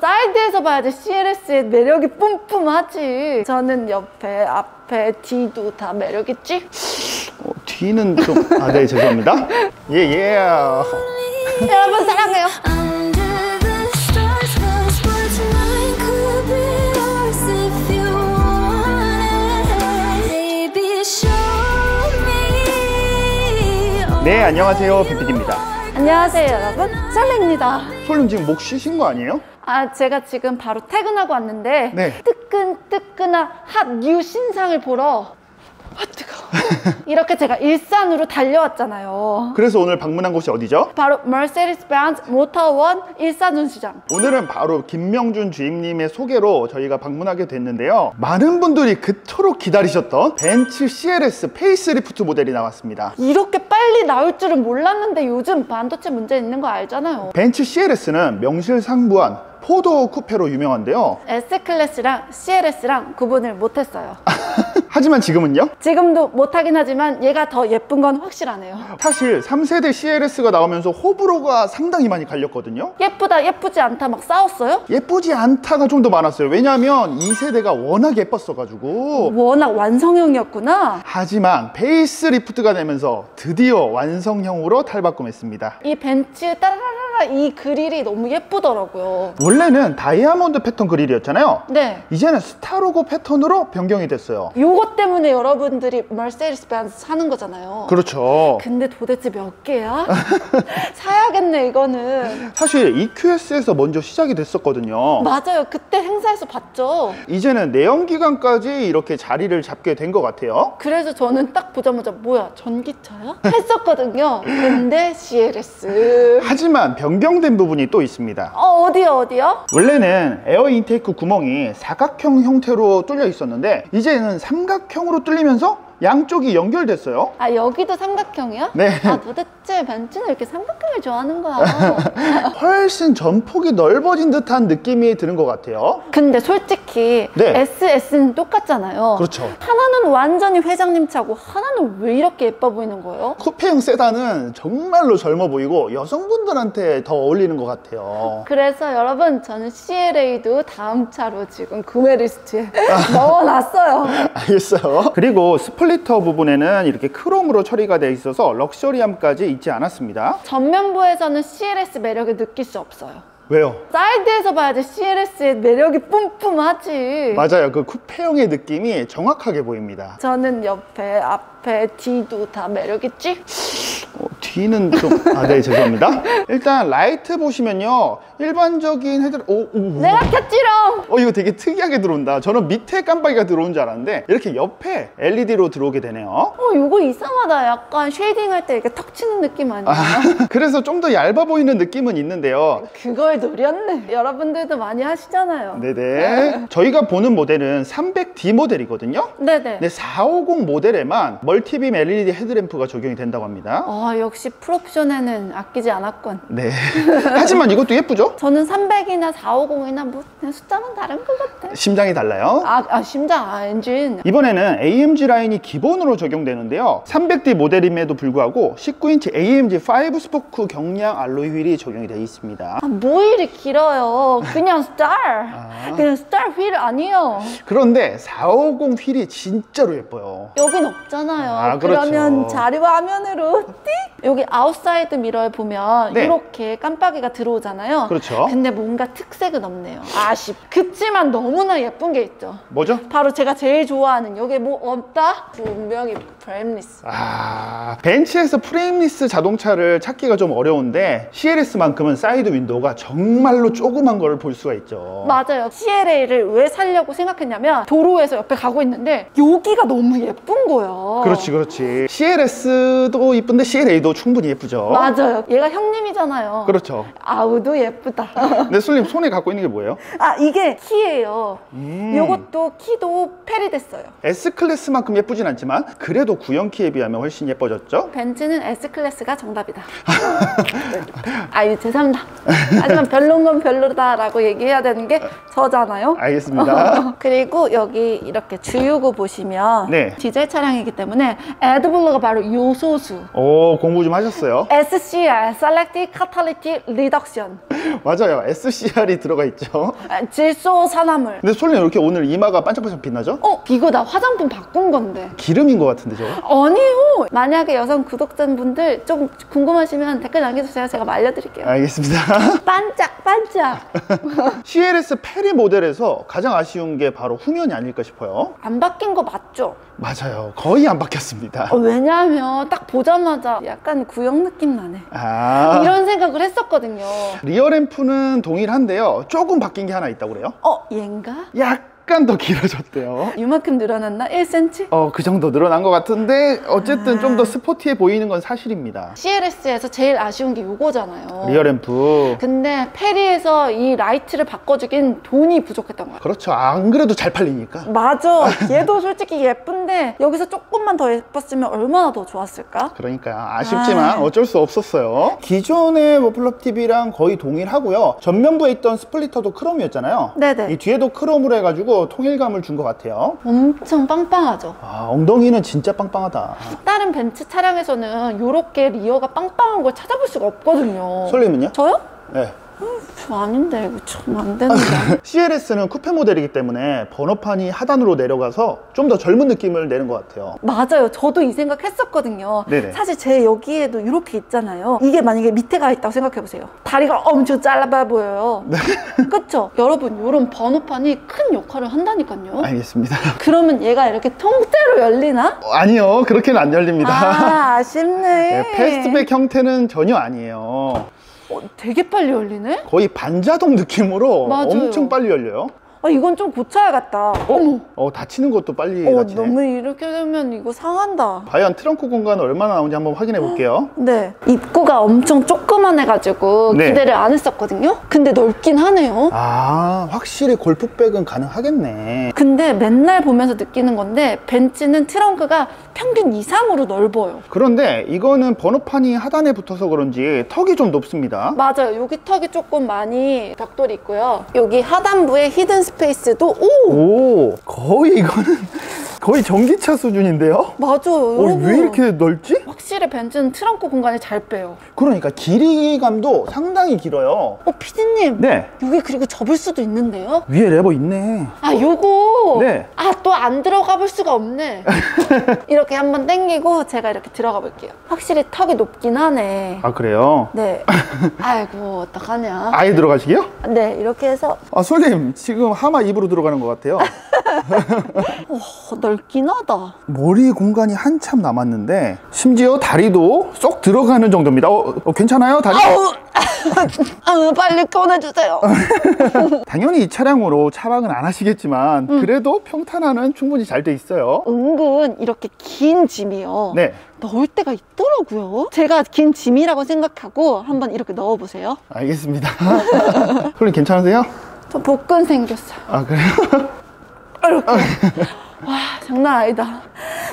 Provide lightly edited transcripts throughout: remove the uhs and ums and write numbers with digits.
사이드에서 봐야지 CLS의 매력이 뿜뿜하지. 저는 옆에, 앞에, 뒤도 다 매력 있지? 뒤는 좀... 네, 죄송합니다. 예. 여러분 사랑해요. 네, 안녕하세요. 빈피디입니다. 안녕하세요 여러분, 썰리입니다. 솔님 지금 목 쉬신 거 아니에요? 제가 지금 바로 퇴근하고 왔는데 네. 뜨끈뜨끈한 핫 뉴 신상을 보러 뜨거워. 이렇게 제가 일산으로 달려왔잖아요. 그래서 오늘 방문한 곳이 어디죠? 바로 Mercedes-Benz 모터원 일산전시장. 오늘은 바로 김명준 주임님의 소개로 저희가 방문하게 됐는데요. 많은 분들이 그토록 기다리셨던 벤츠 CLS 페이스리프트 모델이 나왔습니다. 이렇게 빨리 나올 줄은 몰랐는데 요즘 반도체 문제 있는 거 알잖아요. 벤츠 CLS는 명실상부한 포도 쿠페로 유명한데요. S클래스랑 CLS랑 구분을 못했어요. 하지만 지금은요? 지금도 못하긴 하지만 얘가 더 예쁜 건 확실하네요. 사실 3세대 CLS가 나오면서 호불호가 상당히 많이 갈렸거든요. 예쁘다 예쁘지 않다 막 싸웠어요? 예쁘지 않다가 좀 더 많았어요. 왜냐하면 2세대가 워낙 예뻤어가지고. 워낙 완성형이었구나. 하지만 페이스리프트가 되면서 드디어 완성형으로 탈바꿈했습니다. 이 벤츠 따라라라 이 그릴이 너무 예쁘더라고요. 원래는 다이아몬드 패턴 그릴이었잖아요. 네. 이제는 스타로고 패턴으로 변경이 됐어요. 요것 때문에 여러분들이 머세디스 벤츠 사는 거잖아요. 그렇죠. 근데 도대체 몇 개야? 사야겠네 이거는. 사실 EQS에서 먼저 시작이 됐었거든요. 맞아요. 그때 행사에서 봤죠. 이제는 내연기관까지 이렇게 자리를 잡게 된 것 같아요. 그래서 저는 딱 보자마자 뭐야 전기차야? 했었거든요. 근데 CLS. 하지만 변경된 부분이 또 있습니다. 어디요? 원래는 에어 인테이크 구멍이 사각형 형태로 뚫려 있었는데 이제는 삼각형으로 뚫리면서 양쪽이 연결됐어요. 여기도 삼각형이야? 네. 도대체 벤츠는 이렇게 삼각형을 좋아하는 거야. 훨씬 전폭이 넓어진 듯한 느낌이 드는 것 같아요. 근데 솔직히 네. SS는 똑같잖아요. 그렇죠. 하나는 완전히 회장님 차고 하나는 왜 이렇게 예뻐 보이는 거예요? 쿠페형 세단은 정말로 젊어 보이고 여성분들한테 더 어울리는 것 같아요. 그래서 여러분 저는 CLA도 다음 차로 지금 구매 리스트에 넣어놨어요. 알겠어요. 그리고 스플리터 부분에는 이렇게 크롬으로 처리가 되어 있어서 럭셔리함까지 있지 않았습니다. 전면부에서는 CLS 매력을 느낄 수 없어요. 왜요? 사이드에서 봐야지 CLS의 매력이 뿜뿜하지. 맞아요. 그 쿠페형의 느낌이 정확하게 보입니다. 저는 옆에, 앞에, 뒤도 다 매력 있지? 뒤는 좀... 네, 죄송합니다. 일단 라이트 보시면요, 일반적인 헤드라이트... 내가 켰지롱! 이거 되게 특이하게 들어온다. 저는 밑에 깜빡이가 들어온 줄 알았는데 이렇게 옆에 LED로 들어오게 되네요. 이거 이상하다. 약간 쉐이딩할 때 이렇게 턱 치는 느낌 아니야? 그래서 좀 더 얇아 보이는 느낌은 있는데요. 그걸 노렸네. 여러분들도 많이 하시잖아요. 네네. 저희가 보는 모델은 300D 모델이거든요. 네네. 네, 450 모델에만 멀티빔 LED 헤드램프가 적용이 된다고 합니다. 역시 풀옵션에는 아끼지 않았군. 네. 하지만 이것도 예쁘죠? 저는 300이나 450이나 뭐 그냥 숫자는 다른 것 같아. 심장이 달라요. 심장, 엔진. 이번에는 AMG 라인이 기본으로 적용되는데요. 300D 모델임에도 불구하고 19인치 AMG 5 스포크 경량 알로이 휠이 적용이 되어 있습니다. 뭐 이리 길어요. 그냥 그냥 스타 휠 아니에요. 그런데 450 휠이 진짜로 예뻐요. 여긴 없잖아요. 그렇죠. 그러면 자리 화면으로 띡! 여기 아웃사이드 미러에 보면 네. 이렇게 깜빡이가 들어오잖아요. 그렇죠. 근데 뭔가 특색은 없네요. 그치만 너무나 예쁜 게 있죠. 뭐죠? 바로 제가 제일 좋아하는 여기 뭐 없다? 분명히 프레임리스. 벤츠에서 프레임리스 자동차를 찾기가 좀 어려운데 CLS만큼은 사이드 윈도우가 정말로 조그만 걸 볼 수가 있죠. 맞아요. CLA를 왜 사려고 생각했냐면 도로에서 옆에 가고 있는데 여기가 너무 예쁜 거야. 그렇지. CLS도 이쁜데 CLA도 충분히 예쁘죠. 맞아요. 얘가 형님이잖아요. 그렇죠. 아우도 예쁘다. 근데 솔님 손에 갖고 있는 게 뭐예요? 이게 키예요. 이것도 키도 패리됐어요. S클래스만큼 예쁘진 않지만 그래도 구형 키에 비하면 훨씬 예뻐졌죠? 벤츠는 S클래스가 정답이다. 죄송합니다. 하지만 별론 건 별로다라고 얘기해야 되는 게 저잖아요. 알겠습니다. 그리고 여기 이렇게 주유구 보시면 네. 디젤 차량이기 때문에 애드블러가 바로 요소수. 공부 공부 좀 하셨어요? SCR, Selective Catalytic Reduction. 맞아요. SCR이 들어가 있죠. 질소 산화물. 근데 솔님 이렇게 오늘 이마가 반짝반짝 빛나죠? 이거 나 화장품 바꾼 건데. 기름인 것 같은데 저거? 아니요. 만약에 여성 구독자분들 좀 궁금하시면 댓글 남겨주세요. 제가 알려드릴게요. 알겠습니다. 반짝반짝. CLS 페리 모델에서 가장 아쉬운 게 바로 후면이 아닐까 싶어요. 안 바뀐 거 맞죠? 맞아요. 거의 안 바뀌었습니다. 왜냐하면 딱 보자마자 약간 구형 느낌 나네. 이런 생각을 했었거든요. 리어램프는 동일한데요. 조금 바뀐 게 하나 있다고 그래요? 얘인가? 약간 더 길어졌대요. 이만큼 늘어났나? 1cm? 그 정도 늘어난 것 같은데 어쨌든 좀 더 스포티해 보이는 건 사실입니다. CLS에서 제일 아쉬운 게 요거잖아요. 리어램프. 근데 페리에서 이 라이트를 바꿔주긴 돈이 부족했던 거야. 그렇죠. 안 그래도 잘 팔리니까. 맞아. 얘도 솔직히 예쁜데 여기서 조금만 더 예뻤으면 얼마나 더 좋았을까? 그러니까 아쉽지만 어쩔 수 없었어요. 기존의 머플러 TV랑 거의 동일하고요. 전면부에 있던 스플리터도 크롬이었잖아요. 네네. 이 뒤에도 크롬으로 해가지고 통일감을 준 것 같아요. 엄청 빵빵하죠. 엉덩이는 진짜 빵빵하다. 다른 벤츠 차량에서는 이렇게 리어가 빵빵한 걸 찾아볼 수가 없거든요. 솔님은요? 저요? 네. 저 아닌데 이거 좀 안 되는데. CLS는 쿠페 모델이기 때문에 번호판이 하단으로 내려가서 좀 더 젊은 느낌을 내는 것 같아요. 맞아요. 저도 이 생각 했었거든요. 네네. 사실 제 여기에도 이렇게 있잖아요. 이게 만약에 밑에 가 있다고 생각해보세요. 다리가 엄청 짧아 보여요. 네. 그쵸? 여러분 이런 번호판이 큰 역할을 한다니까요. 알겠습니다. 그러면 얘가 이렇게 통째로 열리나? 아니요. 그렇게는 안 열립니다. 아쉽네. 네, 패스트백 형태는 전혀 아니에요. 되게 빨리 열리네? 거의 반자동 느낌으로 맞아요. 엄청 빨리 열려요. 이건 좀 고쳐야겠다. 어머. 닫히는 것도 빨리 닫히네. 너무 이렇게 되면 이거 상한다. 과연 트렁크 공간은 얼마나 나오는지 한번 확인해 볼게요. 네. 입구가 엄청 조그만해가지고 네. 기대를 안 했었거든요? 근데 넓긴 하네요. 확실히 골프백은 가능하겠네. 근데 맨날 보면서 느끼는 건데 벤츠는 트렁크가 평균 이상으로 넓어요. 그런데 이거는 번호판이 하단에 붙어서 그런지 턱이 좀 높습니다. 맞아요. 여기 턱이 조금 많이 벽돌이 있고요. 여기 하단부에 히든 스페이스도 거의 이거는 거의 전기차 수준인데요? 맞아요. 여러분. 왜 이렇게 넓지? 확실히 벤츠는 트렁크 공간을 잘 빼요. 그러니까 길이감도 상당히 길어요. 피디님. 네. 여기 그리고 접을 수도 있는데요? 위에 레버 있네. 요거. 네. 또 안 들어가 볼 수가 없네. 이렇게 한번 당기고 제가 이렇게 들어가 볼게요. 확실히 턱이 높긴 하네. 그래요? 네. 아이고 어떡하냐. 아예 들어가시게요? 네, 이렇게 해서 솔님 지금 하마 입으로 들어가는 것 같아요. 넓긴 하다. 머리 공간이 한참 남았는데 심지어 다리도 쏙 들어가는 정도입니다. 괜찮아요? 다리? 빨리 꺼내주세요. 당연히 이 차량으로 차박은 안 하시겠지만 그래도 평탄화는 충분히 잘 돼 있어요. 은근 이렇게 긴 짐이요. 네. 넣을 때가 있더라고요. 제가 긴 짐이라고 생각하고 한번 이렇게 넣어보세요. 알겠습니다. 솔님 괜찮으세요? 저 복근 생겼어요. 그래요? 이렇게. 와, 장난 아니다.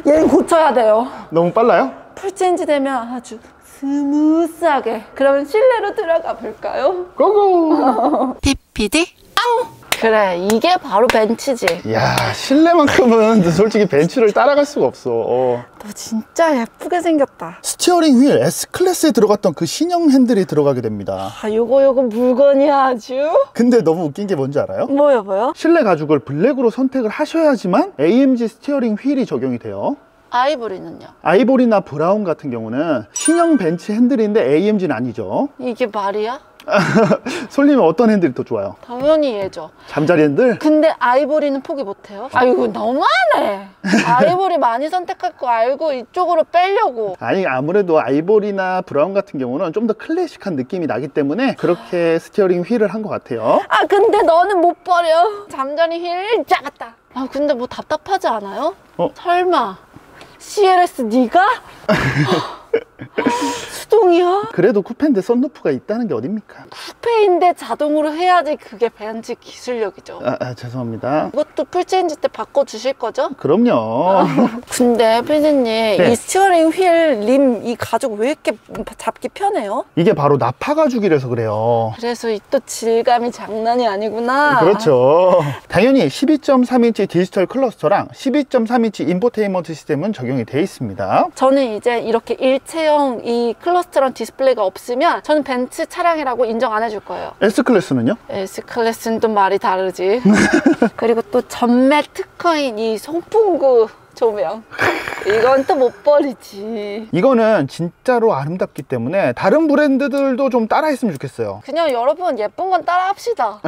얘는 고쳐야 돼요. 너무 빨라요? 풀체인지 되면 아주 스무스하게. 그러면 실내로 들어가 볼까요? 고고! PPD 그래, 이게 바로 벤츠지. 이야, 실내만큼은 솔직히 벤츠를 따라갈 수가 없어. 너 진짜 예쁘게 생겼다. 스티어링 휠 S클래스에 들어갔던 그 신형 핸들이 들어가게 됩니다. 요거 물건이야 아주. 근데 너무 웃긴 게 뭔지 알아요? 뭐요? 실내 가죽을 블랙으로 선택을 하셔야지만 AMG 스티어링 휠이 적용이 돼요. 아이보리는요? 아이보리나 브라운 같은 경우는 신형 벤츠 핸들인데 AMG는 아니죠. 이게 말이야? 솔님은 어떤 핸들이 더 좋아요? 당연히 얘죠. 잠자리 핸들? 근데 아이보리는 포기 못해요? 이거 너무하네. 아이보리 많이 선택할 거 알고 이쪽으로 빼려고. 아니, 아무래도 아이보리나 브라운 같은 경우는 좀 더 클래식한 느낌이 나기 때문에 그렇게 스티어링 휠을 한 것 같아요. 근데 너는 못 버려. 잠자리 휠 작았다. 근데 뭐 답답하지 않아요? 설마 CLS 네가? 자동이야? 그래도 쿠페인데 썬루프가 있다는 게 어딥니까? 쿠페인데 자동으로 해야지 그게 벤츠 기술력이죠. 죄송합니다. 이것도 풀체인지 때 바꿔주실 거죠? 그럼요. 근데 피디님, 네. 이 스티어링 휠 림 이 가죽 왜 이렇게 잡기 편해요? 이게 바로 나파 가죽이라서 그래요. 그래서 이 또 질감이 장난이 아니구나. 그렇죠. 당연히 12.3인치 디지털 클러스터랑 12.3인치 인포테인먼트 시스템은 적용이 돼 있습니다. 저는 이제 이렇게 일체형 이 클러스터랑 디스플레이가 없으면 저는 벤츠 차량이라고 인정 안 해줄 거예요. S클래스는요? S클래스는 또 말이 다르지. 그리고 또 전매 특허인 이 송풍구 조명, 이건 또 못 버리지. 이거는 진짜로 아름답기 때문에 다른 브랜드들도 좀 따라 했으면 좋겠어요. 그냥 여러분 예쁜 건 따라 합시다.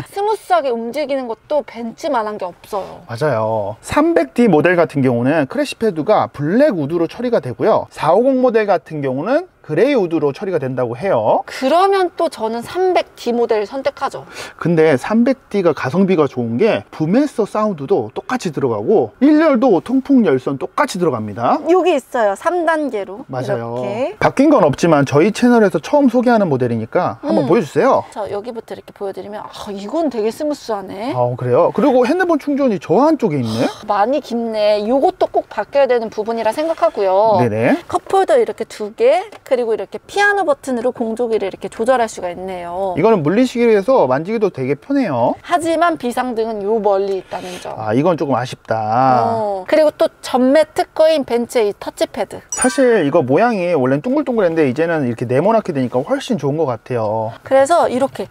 스무스하게 움직이는 것도 벤츠만한 게 없어요. 맞아요. 300D 모델 같은 경우는 크래시 패드가 블랙 우드로 처리가 되고요. 450 모델 같은 경우는 그레이 우드로 처리가 된다고 해요. 그러면 또 저는 300D 모델을 선택하죠. 근데 300D가 가성비가 좋은 게 부메서 사운드도 똑같이 들어가고 1열도 통풍 열선 똑같이 들어갑니다. 여기 있어요. 3단계로. 맞아요. 이렇게. 바뀐 건 없지만 저희 채널에서 처음 소개하는 모델이니까 한번 보여주세요. 자, 여기부터 이렇게 보여드리면 이건 되게 스무스하네. 그래요? 그리고 핸드폰 충전이 저 한쪽에 있네. 많이 깊네. 이것도 꼭 바뀌어야 되는 부분이라 생각하고요. 네네. 컵홀더 이렇게 2개, 그리고 이렇게 피아노 버튼으로 공조기를 이렇게 조절할 수가 있네요. 이거는 물리시계에서 만지기도 되게 편해요. 하지만 비상등은 요 멀리 있다는 점. 이건 조금 아쉽다. 그리고 또 전매 특허인 벤츠의 이 터치패드. 사실 이거 모양이 원래는 동글동글했는데 이제는 이렇게 네모나게 되니까 훨씬 좋은 것 같아요. 그래서 이렇게.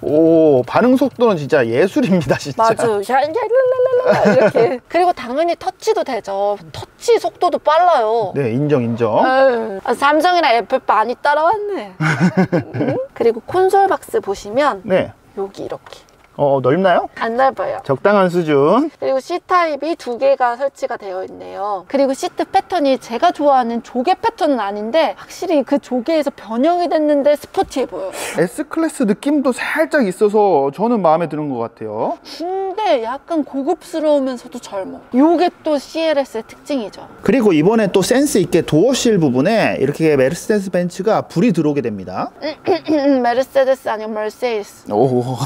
오, 반응 속도는 진짜 예술입니다, 진짜. 맞아요. 이렇게. 그리고 당연히 터치도 되죠. 터치 속도도 빨라요. 네, 인정. 삼성이랑 애플 많이 따라왔네. 그리고 콘솔 박스 보시면 네. 여기 이렇게. 넓나요? 안 넓어요. 적당한 수준. 그리고 C타입이 2개가 설치가 되어 있네요. 그리고 시트 패턴이 제가 좋아하는 조개 패턴은 아닌데 확실히 그 조개에서 변형이 됐는데 스포티해 보여요. S클래스 느낌도 살짝 있어서 저는 마음에 드는 것 같아요. 근데 약간 고급스러우면서도 젊어. 요게 또 CLS의 특징이죠. 그리고 이번에 또 센스 있게 도어실 부분에 이렇게 메르세데스 벤츠가 불이 들어오게 됩니다. 메르세데스 아니면 머세이스. 오.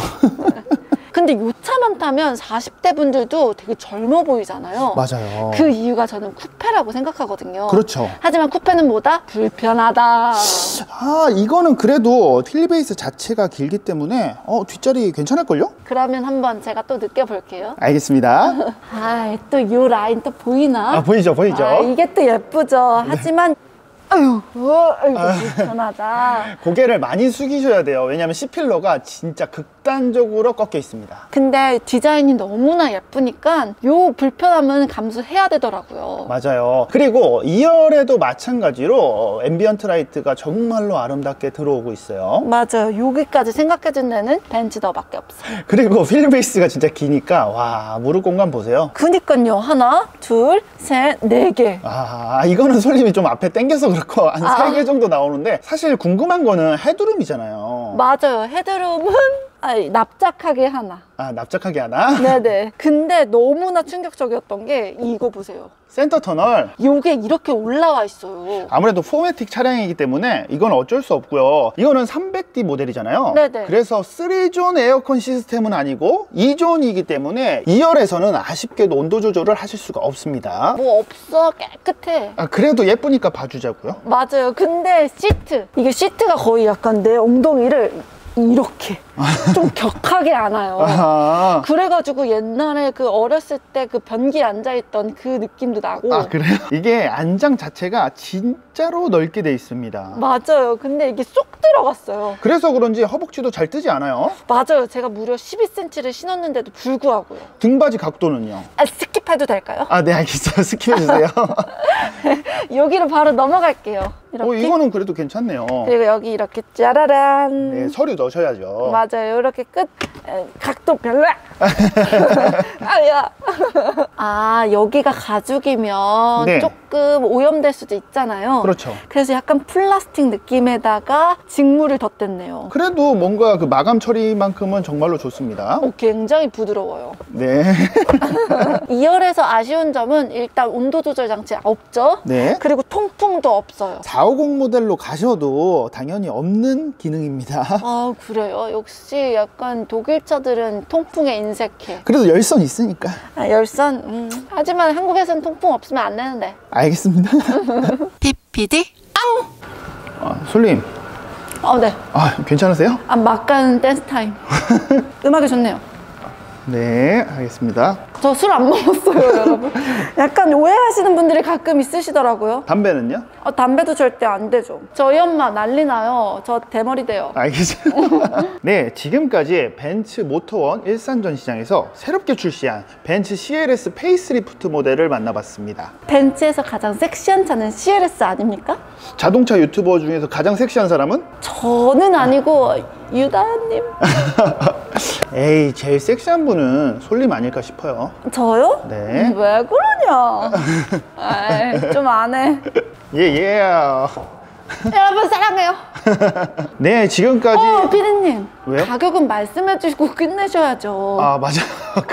근데 요 차만 타면 40대 분들도 되게 젊어 보이잖아요. 맞아요. 그 이유가 저는 쿠페라고 생각하거든요. 그렇죠. 하지만 쿠페는 뭐다? 불편하다. 이거는 그래도 휠베이스 자체가 길기 때문에 뒷자리 괜찮을걸요? 그러면 한번 제가 또 느껴볼게요. 알겠습니다. 또 요 라인 또 보이나? 보이죠. 이게 또 예쁘죠. 하지만 아이고 불편하다. 고개를 많이 숙이셔야 돼요. 왜냐하면 C필러가 진짜 극단적으로 꺾여 있습니다. 근데 디자인이 너무나 예쁘니까 요 불편함은 감수해야 되더라고요. 맞아요. 그리고 2열에도 마찬가지로 앰비언트 라이트가 정말로 아름답게 들어오고 있어요. 맞아요. 여기까지 생각해준 데는 벤츠 너밖에 없어요. 그리고 휠베이스가 진짜 기니까 와, 무릎 공간 보세요. 그니까요. 하나, 둘, 셋, 네 개. 이거는 솔님이 좀 앞에 당겨서 그렇고 한 3개 정도 나오는데 사실 궁금한 거는 헤드룸이잖아요. 맞아요. 헤드룸은 납작하게 하나. 납작하게 하나? 네네. 근데 너무나 충격적이었던 게 이거 보세요. 센터 터널. 요게 이렇게 올라와 있어요. 아무래도 포매틱 차량이기 때문에 이건 어쩔 수 없고요. 이거는 300D 모델이잖아요. 네네. 그래서 3존 에어컨 시스템은 아니고 2존이기 때문에 2열에서는 아쉽게도 온도 조절을 하실 수가 없습니다. 뭐 없어. 깨끗해. 그래도 예쁘니까 봐주자고요. 맞아요. 근데 이게 시트가 거의 약간 내 엉덩이를 이렇게 좀 격하게 안아요. 그래가지고 옛날에 그 어렸을 때 그 변기에 앉아있던 그 느낌도 나고. 그래요? 이게 안장 자체가 진짜로 넓게 돼 있습니다. 맞아요. 근데 이게 쏙 들어갔어요. 그래서 그런지 허벅지도 잘 뜨지 않아요. 맞아요. 제가 무려 12cm를 신었는데도 불구하고요. 등받이 각도는요? 스킵해도 될까요? 네, 알겠어요. 스킵해주세요. 여기로 바로 넘어갈게요. 이렇게. 이거는 그래도 괜찮네요. 그리고 여기 이렇게 짜라란. 네, 서류 넣으셔야죠. 맞아요. 이렇게 각도 별로 아야. 아, 여기가 가죽이면 네. 조금 오염될 수도 있잖아요. 그렇죠. 그래서 약간 플라스틱 느낌에다가 직물을 덧댔네요. 그래도 뭔가 그 마감 처리만큼은 정말로 좋습니다. 굉장히 부드러워요. 네. 2열에서 아쉬운 점은 일단 온도 조절 장치 없죠? 네. 그리고 통풍도 없어요. 450 모델로 가셔도 당연히 없는 기능입니다. 아, 그래요? 역시 약간 독일 차들은 통풍에 인색해. 그래도 열선 있으니까. 아, 열선? 하지만 한국에서는 통풍 없으면 안 되는데. 알겠습니다. PPD? 솔님. 네. 괜찮으세요? 막 가는 댄스 타임. 음악이 좋네요. 네, 알겠습니다. 저 술 안 먹었어요, 여러분. 약간 오해하시는 분들이 가끔 있으시더라고요. 담배는요? 담배도 절대 안 되죠. 저희 엄마 난리 나요. 저 대머리 돼요. 알겠습니다. 네, 지금까지 벤츠 모터원 일산 전시장에서 새롭게 출시한 벤츠 CLS 페이스리프트 모델을 만나봤습니다. 벤츠에서 가장 섹시한 차는 CLS 아닙니까? 자동차 유튜버 중에서 가장 섹시한 사람은? 저는 아니고 유다님. 에이, 제일 섹시한 분은 솔님 아닐까 싶어요. 저요? 네. 왜 그러냐? 아이, 좀 안 해. 예. 여러분 사랑해요. 네, 지금까지. 피디님. 왜요? 가격은 말씀해주시고 끝내셔야죠. 맞아.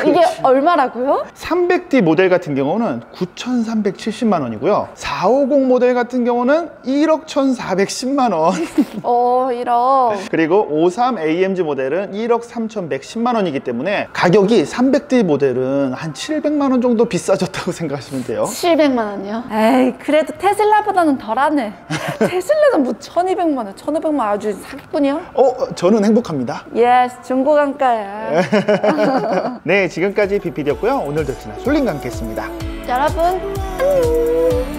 이게 얼마라고요? 300D 모델 같은 경우는 9,370만 원이고요. 450 모델 같은 경우는 1억 1,410만 원. 1억. 그리고 53 AMG 모델은 1억 3,110만 원이기 때문에 가격이 300D 모델은 한 700만 원 정도 비싸졌다고 생각하시면 돼요. 700만 원이요? 에이, 그래도 테슬라보다는 덜하네. 테슬라는 뭐 1,200만 원, 1,500만 원 아주 사기꾼이요? 저는 행복합니다. 예스, 중고감가에. 네, 지금까지 BPD였고요. 오늘도 역시나 솔님과 함께 했습니다. 여러분, 안녕.